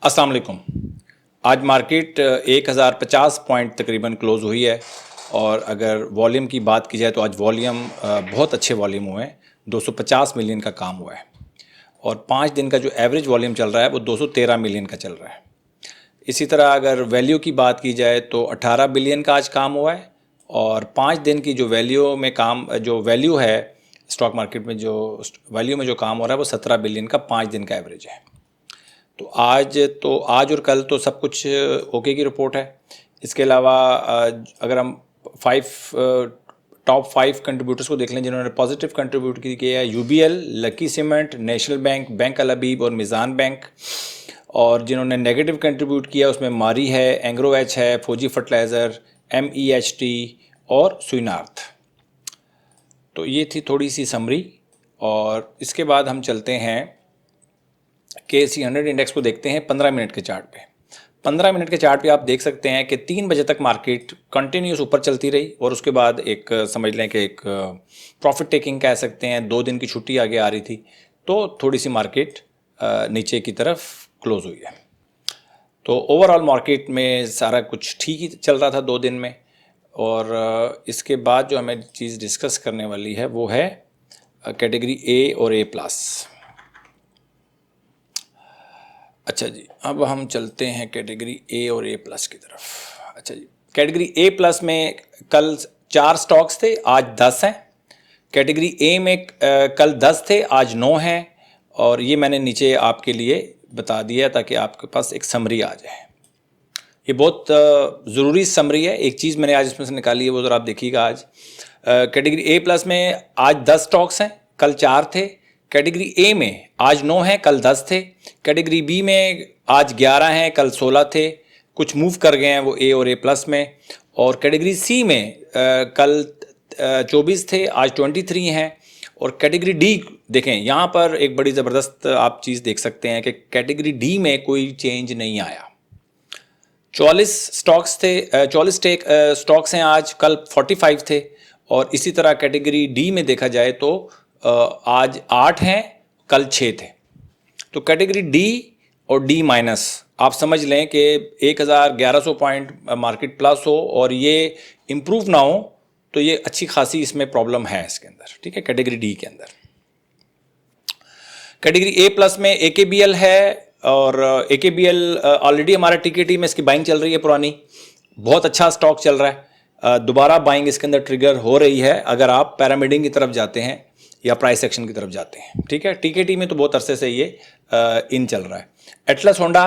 अस्सलाम वालेकुम। आज मार्केट 1050 पॉइंट तकरीबन क्लोज़ हुई है और अगर वॉल्यूम की बात की जाए तो आज वॉल्यूम बहुत अच्छे वॉल्यूम हुए हैं। 250 मिलियन का काम हुआ है और 5 दिन का जो एवरेज वॉल्यूम चल रहा है वो 213 मिलियन का चल रहा है। इसी तरह अगर वैल्यू की बात की जाए तो 18 बिलियन का आज काम हुआ है और 5 दिन की जो वैल्यू है स्टॉक मार्केट में, जो वैल्यू में जो काम हो रहा है वो 17 बिलियन का 5 दिन का एवरेज है। तो आज और कल तो सब कुछ ओके की रिपोर्ट है। इसके अलावा अगर हम टॉप 5 कंट्रीब्यूटर्स को देख लें जिन्होंने पॉजिटिव कंट्रीब्यूट किया है, UBL, Lucky Cement, National Bank, bank Al Habib और मिज़ान बैंक। और जिन्होंने नेगेटिव कंट्रीब्यूट किया उसमें मारी है, एंग्रो एच है, फौजी फर्टिलाइज़र, MEHT और सुइनार्थ। तो ये थी थोड़ी सी समरी और इसके बाद हम चलते हैं KSE 100 इंडेक्स को देखते हैं 15 मिनट के चार्ट पे। 15 मिनट के चार्ट पे आप देख सकते हैं कि 3 बजे तक मार्केट कंटिन्यूस ऊपर चलती रही और उसके बाद एक समझ लें कि एक प्रॉफिट टेकिंग कह सकते हैं, 2 दिन की छुट्टी आगे आ रही थी तो थोड़ी सी मार्केट नीचे की तरफ क्लोज हुई है। तो ओवरऑल मार्केट में सारा कुछ ठीक ही चल रहा था 2 दिन में। और इसके बाद जो हमें चीज़ डिस्कस करने वाली है वो है कैटेगरी A और A+। अच्छा जी, अब हम चलते हैं कैटेगरी A और A+ की तरफ। अच्छा जी, कैटेगरी A+ में कल 4 स्टॉक्स थे, आज 10 हैं। कैटेगरी A में कल 10 थे, आज 9 हैं। और ये मैंने नीचे आपके लिए बता दिया ताकि आपके पास एक समरी आ जाए। ये बहुत ज़रूरी समरी है। एक चीज़ मैंने आज इसमें से निकाली है वो ज़रा आप देखिएगा। आज कैटेगरी A+ में आज 10 स्टॉक्स हैं, कल 4 थे। कैटेगरी A में आज 9 हैं, कल 10 थे। कैटेगरी B में आज 11 हैं, कल 16 थे। कुछ मूव कर गए हैं वो A और A+ में। और कैटेगरी C में कल 24 थे, आज 23 हैं। और कैटेगरी D देखें, यहाँ पर एक बड़ी ज़बरदस्त आप चीज़ देख सकते हैं कि कैटेगरी D में कोई चेंज नहीं आया। 44 स्टॉक्स थे, 44 स्टॉक्स हैं आज, कल 45 थे। और इसी तरह कैटेगरी D में देखा जाए तो आज 8 हैं, कल 6 थे। तो कैटेगरी D और D- आप समझ लें कि 1100 पॉइंट मार्केट प्लस हो और ये इम्प्रूव ना हो तो ये अच्छी खासी इसमें प्रॉब्लम है इसके अंदर, ठीक है। कैटेगरी D के अंदर कैटेगरी A+ में AKBL है और AKBL ऑलरेडी हमारा TKT में इसकी बाइंग चल रही है पुरानी, बहुत अच्छा स्टॉक चल रहा है। दोबारा बाइंग इसके अंदर ट्रिगर हो रही है अगर आप पैरामीडिंग की तरफ जाते हैं या प्राइस एक्शन की तरफ जाते हैं, ठीक है। TKT में तो बहुत अरसे से ये इन चल रहा है। एटलस होंडा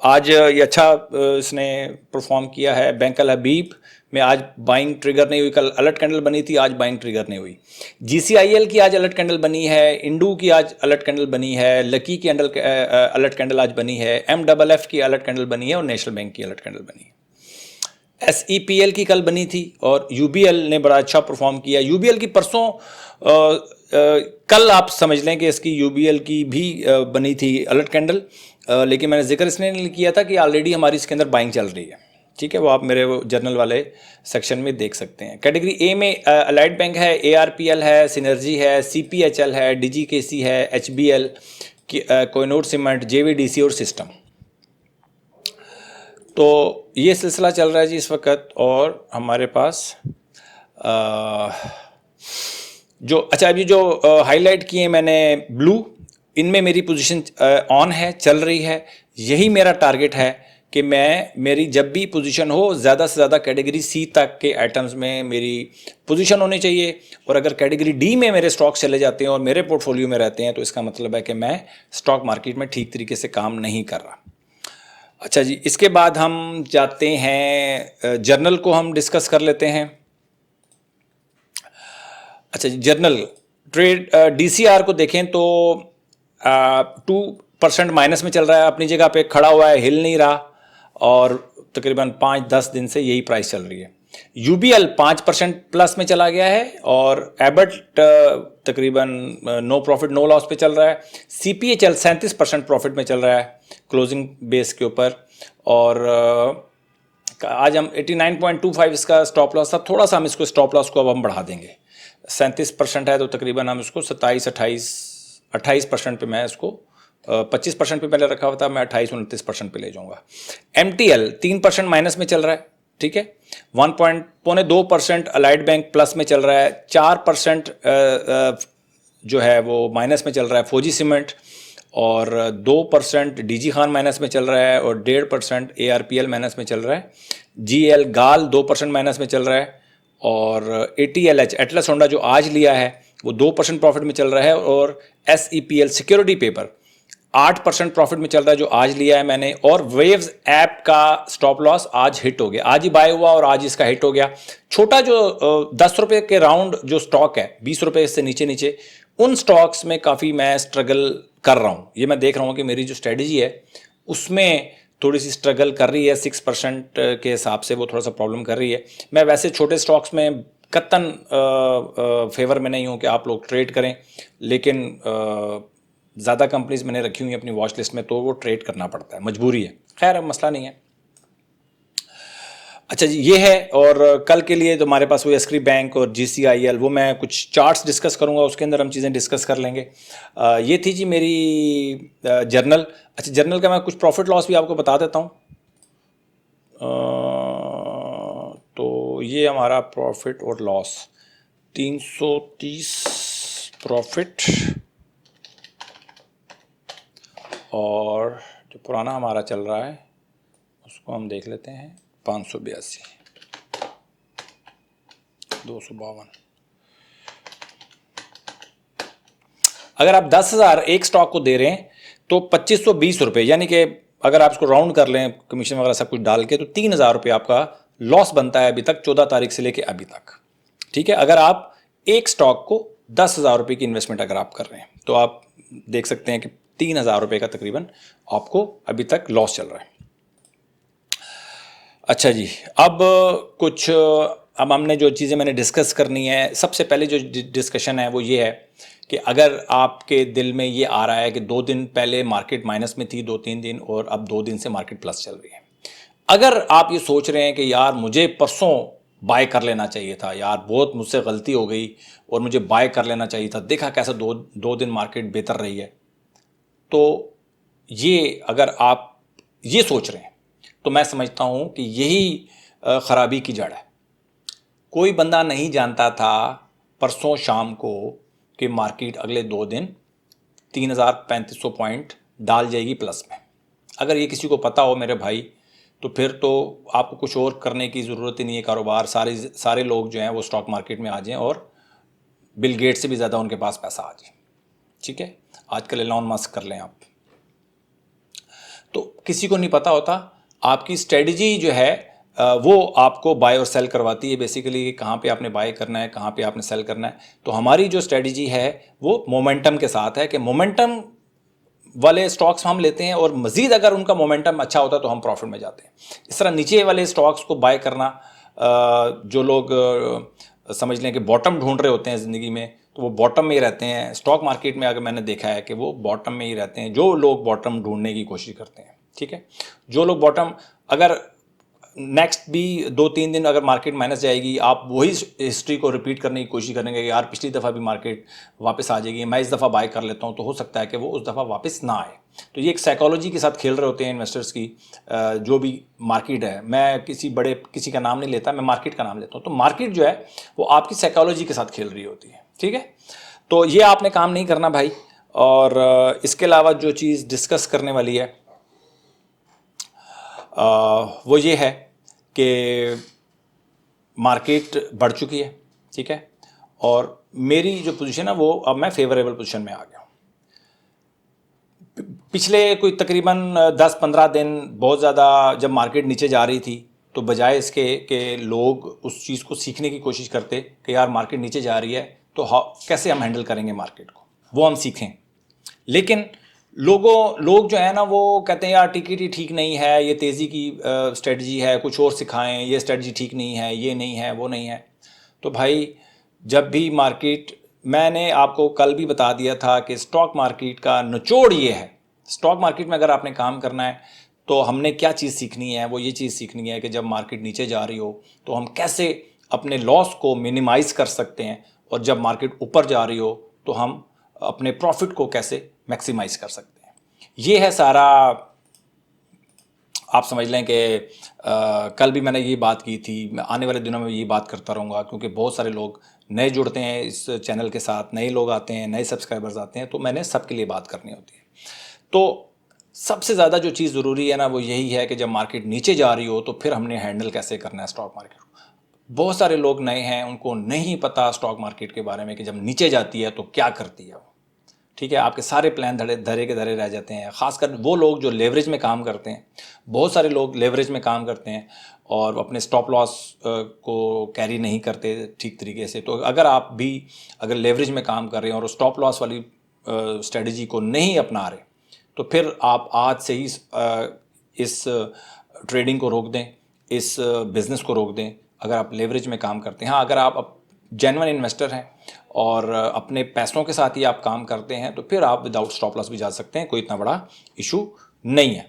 आज ये अच्छा इसने परफॉर्म किया है। बैंक अल हबीब में आज बाइंग ट्रिगर नहीं हुई, कल अलर्ट कैंडल बनी थी, आज बाइंग ट्रिगर नहीं हुई। GCIL की आज अलर्ट कैंडल बनी है, इंडू की आज अलर्ट कैंडल बनी है, लकी की अलर्ट कैंडल आज बनी है, MFF की अलर्ट कैंडल बनी है और नेशनल बैंक की अलर्ट कैंडल बनी है। SEPL की कल बनी थी और UBL ने बड़ा अच्छा परफॉर्म किया। UBL की परसों कल आप समझ लें कि इसकी UBL की भी बनी थी अलर्ट कैंडल, लेकिन मैंने जिक्र इसलिए नहीं किया था कि ऑलरेडी हमारी इसके अंदर बाइंग चल रही है, ठीक है। वो आप मेरे जर्नल वाले सेक्शन में देख सकते हैं। कैटेगरी A में अलाइड बैंक है, ARPL है, सिनर्जी है, CPHL है, DGKC है, HBL, कोहिनूर सीमेंट, JVDC और सिस्टम। तो ये सिलसिला चल रहा है जी इस वक्त। और हमारे पास अभी जो हाईलाइट किए मैंने ब्लू, इनमें मेरी पोजीशन ऑन है, चल रही है। यही मेरा टारगेट है कि मेरी जब भी पोजीशन हो ज़्यादा से ज़्यादा कैटेगरी C तक के आइटम्स में मेरी पोजीशन होनी चाहिए। और अगर कैटेगरी D में मेरे स्टॉक्स चले जाते हैं और मेरे पोर्टफोलियो में रहते हैं तो इसका मतलब है कि मैं स्टॉक मार्केट में ठीक तरीके से काम नहीं कर रहा। अच्छा जी, इसके बाद हम जाते हैं जर्नल को हम डिस्कस कर लेते हैं। अच्छा जी, जर्नल ट्रेड DCR को देखें तो 2% माइनस में चल रहा है, अपनी जगह पे खड़ा हुआ है, हिल नहीं रहा और तकरीबन 5-10 दिन से यही प्राइस चल रही है। UBL 5% प्लस में चला गया है और एबट तकरीबन नो प्रॉफिट नो लॉस पे चल रहा है। CPHL 37% प्रॉफिट में चल रहा है क्लोजिंग बेस के ऊपर। और आज हम 89.25 इसका स्टॉप लॉस था, थोड़ा सा हम इसको स्टॉप लॉस को अब हम बढ़ा देंगे। 37% है तो तकरीबन हम इसको 27-28% पे मैं इसको 25% पे पहले रखा हुआ था, मैं 28-29% पे ले जाऊंगा। MTL 3% माइनस में चल रहा है, ठीक है। 1.2% अलाइड बैंक प्लस में चल रहा है, 4% जो है वो माइनस में चल रहा है फौजी सीमेंट, और 2% डीजी खान माइनस में चल रहा है, और 1.5% ARPL माइनस में चल रहा है। GL गाल 2% माइनस में चल रहा है, और ATLH एटलस होंडा जो आज लिया है वो 2% प्रॉफिट में चल रहा है, और SEPL सिक्योरिटी पेपर 8% प्रॉफिट में चल रहा है जो आज लिया है मैंने। और वेव्स ऐप का स्टॉप लॉस आज हिट हो गया, आज ही बाय हुआ और आज इसका हिट हो गया। छोटा जो 10 रुपये के राउंड जो स्टॉक है, 20 रुपये से नीचे नीचे, उन स्टॉक्स में काफ़ी मैं स्ट्रगल कर रहा हूँ। ये मैं देख रहा हूँ कि मेरी जो स्ट्रेटजी है उसमें थोड़ी सी स्ट्रगल कर रही है, 6% के हिसाब से वो थोड़ा सा प्रॉब्लम कर रही है। मैं वैसे छोटे स्टॉक्स में कतन फेवर में नहीं हूँ कि आप लोग ट्रेड करें, लेकिन ज़्यादा कंपनीज मैंने रखी हुई अपनी वॉच लिस्ट में, तो वो ट्रेड करना पड़ता है, मजबूरी है। खैर अब मसला नहीं है। अच्छा जी, ये है। और कल के लिए तो हमारे पास वो एस्क्री बैंक और GCIL, वो मैं कुछ चार्ट्स डिस्कस करूंगा, उसके अंदर हम चीज़ें डिस्कस कर लेंगे। ये थी जी मेरी जर्नल। अच्छा, जर्नल का मैं कुछ प्रॉफिट लॉस भी आपको बता देता हूँ। तो ये हमारा प्रॉफिट और लॉस 330 प्रॉफिट, और जो पुराना हमारा चल रहा है उसको हम देख लेते हैं, 582, 252। अगर आप 10,000 एक स्टॉक को दे रहे हैं तो 2520 रुपये, यानी कि अगर आप इसको राउंड कर लें कमीशन वगैरह सब कुछ डाल के, तो 3,000 रुपये आपका लॉस बनता है अभी तक, 14 तारीख से लेके अभी तक, ठीक है। अगर आप एक स्टॉक को 10,000 रुपये की इन्वेस्टमेंट अगर आप कर रहे हैं तो आप देख सकते हैं कि 3,000 रुपये का तकरीबन आपको अभी तक लॉस चल रहा है। अच्छा जी, अब हमने जो चीज़ें मैंने डिस्कस करनी है, सबसे पहले जो डिस्कशन है वो ये है कि अगर आपके दिल में ये आ रहा है कि 2 दिन पहले मार्केट माइनस में थी, 2-3 दिन, और अब 2 दिन से मार्केट प्लस चल रही है, अगर आप ये सोच रहे हैं कि यार मुझे परसों बाय कर लेना चाहिए था, यार बहुत मुझसे गलती हो गई और मुझे बाय कर लेना चाहिए था, देखा कैसा दो दिन मार्केट बेहतर रही है, तो ये अगर आप ये सोच रहे हैं तो मैं समझता हूं कि यही खराबी की जड़ है। कोई बंदा नहीं जानता था परसों शाम को कि मार्केट अगले 2 दिन 3,3500 पॉइंट डाल जाएगी प्लस में। अगर ये किसी को पता हो मेरे भाई, तो फिर तो आपको कुछ और करने की ज़रूरत ही नहीं है। कारोबार सारे लोग जो हैं वो स्टॉक मार्केट में आ जाएं और बिल गेट से भी ज़्यादा उनके पास पैसा आ जाए, ठीक है। आजकल एलॉन मस्क कर लें आप। तो किसी को नहीं पता होता, आपकी स्ट्रेटजी जो है वो आपको बाय और सेल करवाती है बेसिकली, कि कहाँ पे आपने बाय करना है, कहाँ पे आपने सेल करना है। तो हमारी जो स्ट्रेटजी है वो मोमेंटम के साथ है, कि मोमेंटम वाले स्टॉक्स हम लेते हैं, और मज़ीद अगर उनका मोमेंटम अच्छा होता है तो हम प्रॉफिट में जाते हैं। इस तरह नीचे वाले स्टॉक्स को बाय करना, जो लोग समझ लें कि बॉटम ढूंढ रहे होते हैं ज़िंदगी में, तो वो बॉटम में ही रहते हैं। स्टॉक मार्केट में अगर मैंने देखा है कि वो बॉटम में ही रहते हैं, जो लोग बॉटम ढूंढने की कोशिश करते हैं, ठीक है। जो लोग बॉटम, अगर नेक्स्ट भी 2-3 दिन अगर मार्केट माइनस जाएगी, आप वही हिस्ट्री को रिपीट करने की कोशिश करेंगे कि यार पिछली दफ़ा भी मार्केट वापस आ जाएगी, मैं इस दफ़ा बाय कर लेता हूँ, तो हो सकता है कि वो उस दफ़ा वापस ना आए। तो ये एक साइकोलॉजी के साथ खेल रहे होते हैं इन्वेस्टर्स की। जो भी मार्केट है, मैं किसी का नाम नहीं लेता, मैं मार्केट का नाम लेता हूँ। तो मार्केट जो है वो आपकी साइकोलॉजी के साथ खेल रही होती है, ठीक है। तो ये आपने काम नहीं करना भाई। और इसके अलावा जो चीज़ डिस्कस करने वाली है वो ये है कि मार्केट बढ़ चुकी है, ठीक है, और मेरी जो पोजीशन है वो अब मैं फेवरेबल पोजीशन में आ गया हूँ। पिछले कोई तकरीबन 10-15 दिन बहुत ज़्यादा जब मार्केट नीचे जा रही थी, तो बजाय इसके कि लोग उस चीज़ को सीखने की कोशिश करते कि यार मार्केट नीचे जा रही है तो कैसे हम हैंडल करेंगे मार्केट को, वो हम सीखें, लेकिन लोग जो है ना वो कहते हैं यार टिकट ही ठीक नहीं है, ये तेज़ी की स्ट्रेटजी है, कुछ और सिखाएं, ये स्ट्रेटजी ठीक नहीं है, ये नहीं है, वो नहीं है। तो भाई जब भी मार्केट, मैंने आपको कल भी बता दिया था कि स्टॉक मार्केट का निचोड़ ये है, स्टॉक मार्केट में अगर आपने काम करना है तो हमने क्या चीज़ सीखनी है, वो ये चीज़ सीखनी है कि जब मार्केट नीचे जा रही हो तो हम कैसे अपने लॉस को मिनिमाइज़ कर सकते हैं, और जब मार्केट ऊपर जा रही हो तो हम अपने प्रॉफिट को कैसे मैक्सिमाइज कर सकते हैं। ये है सारा। आप समझ लें कि कल भी मैंने ये बात की थी, मैं आने वाले दिनों में ये बात करता रहूँगा, क्योंकि बहुत सारे लोग नए जुड़ते हैं इस चैनल के साथ, नए लोग आते हैं, नए सब्सक्राइबर्स आते हैं, तो मैंने सबके लिए बात करनी होती है। तो सबसे ज़्यादा जो चीज़ ज़रूरी है ना, वो यही है कि जब मार्केट नीचे जा रही हो तो फिर हमने हैंडल कैसे करना है स्टॉक मार्केट को। बहुत सारे लोग नए हैं, उनको नहीं पता स्टॉक मार्केट के बारे में कि जब नीचे जाती है तो क्या करती है वो। ठीक है, आपके सारे प्लान धरे के धरे रह जाते हैं। खासकर वो लोग जो लेवरेज में काम करते हैं, बहुत सारे लोग लेवरेज में काम करते हैं और अपने स्टॉप लॉस को कैरी नहीं करते ठीक तरीके से। तो अगर आप भी अगर लेवरेज में काम कर रहे हैं और स्टॉप लॉस वाली स्ट्रेटजी को नहीं अपना रहे, तो फिर आप आज से ही इस ट्रेडिंग को रोक दें, इस बिज़नेस को रोक दें अगर आप लेवरेज में काम करते हैं। हाँ, अगर आप जेन्युइन इन्वेस्टर हैं और अपने पैसों के साथ ही आप काम करते हैं तो फिर आप विदाउट स्टॉप लॉस भी जा सकते हैं, कोई इतना बड़ा इशू नहीं है।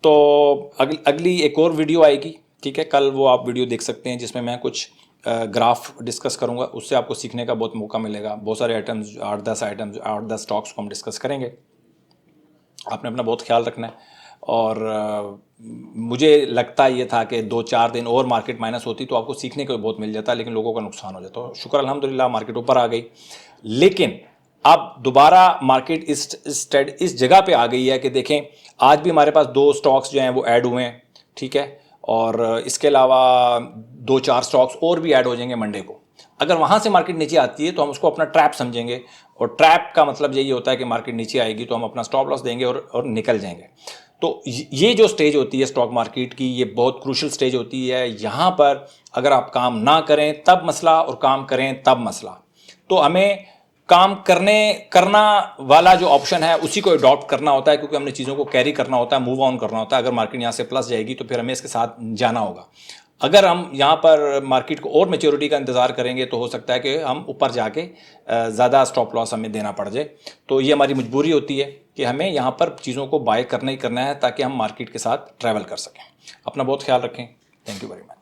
तो अगली एक और वीडियो आएगी, ठीक है, कल वो आप वीडियो देख सकते हैं जिसमें मैं कुछ ग्राफ डिस्कस करूंगा, उससे आपको सीखने का बहुत मौका मिलेगा। बहुत सारे आइटम्स, 8-10 स्टॉक्स को हम डिस्कस करेंगे। आपने अपना बहुत ख्याल रखना है। और मुझे लगता ये था कि 2-4 दिन और मार्केट माइनस होती तो आपको सीखने को बहुत मिल जाता, लेकिन लोगों का नुकसान हो जाता। शुक्र अल्हम्दुलिल्लाह मार्केट ऊपर आ गई, लेकिन अब दोबारा मार्केट इस जगह पे आ गई है कि देखें आज भी हमारे पास 2 स्टॉक्स जो हैं वो ऐड हुए हैं, ठीक है, और इसके अलावा 2-4 स्टॉक्स और भी ऐड हो जाएंगे मंडे को। अगर वहाँ से मार्केट नीचे आती है तो हम उसको अपना ट्रैप समझेंगे, और ट्रैप का मतलब यही होता है कि मार्केट नीचे आएगी तो हम अपना स्टॉप लॉस देंगे और निकल जाएंगे। तो ये जो स्टेज होती है स्टॉक मार्केट की, ये बहुत क्रूशियल स्टेज होती है। यहाँ पर अगर आप काम ना करें तब मसला, और काम करें तब मसला। तो हमें काम करना वाला जो ऑप्शन है उसी को अडॉप्ट करना होता है, क्योंकि हमने चीज़ों को कैरी करना होता है, मूव ऑन करना होता है। अगर मार्केट यहाँ से प्लस जाएगी तो फिर हमें इसके साथ जाना होगा। अगर हम यहाँ पर मार्केट को और मैच्योरिटी का इंतज़ार करेंगे तो हो सकता है कि हम ऊपर जाके ज़्यादा स्टॉप लॉस हमें देना पड़ जाए। तो ये हमारी मजबूरी होती है कि हमें यहाँ पर चीज़ों को बाय करना ही करना है ताकि हम मार्केट के साथ ट्रैवल कर सकें। अपना बहुत ख्याल रखें। Thank you very much.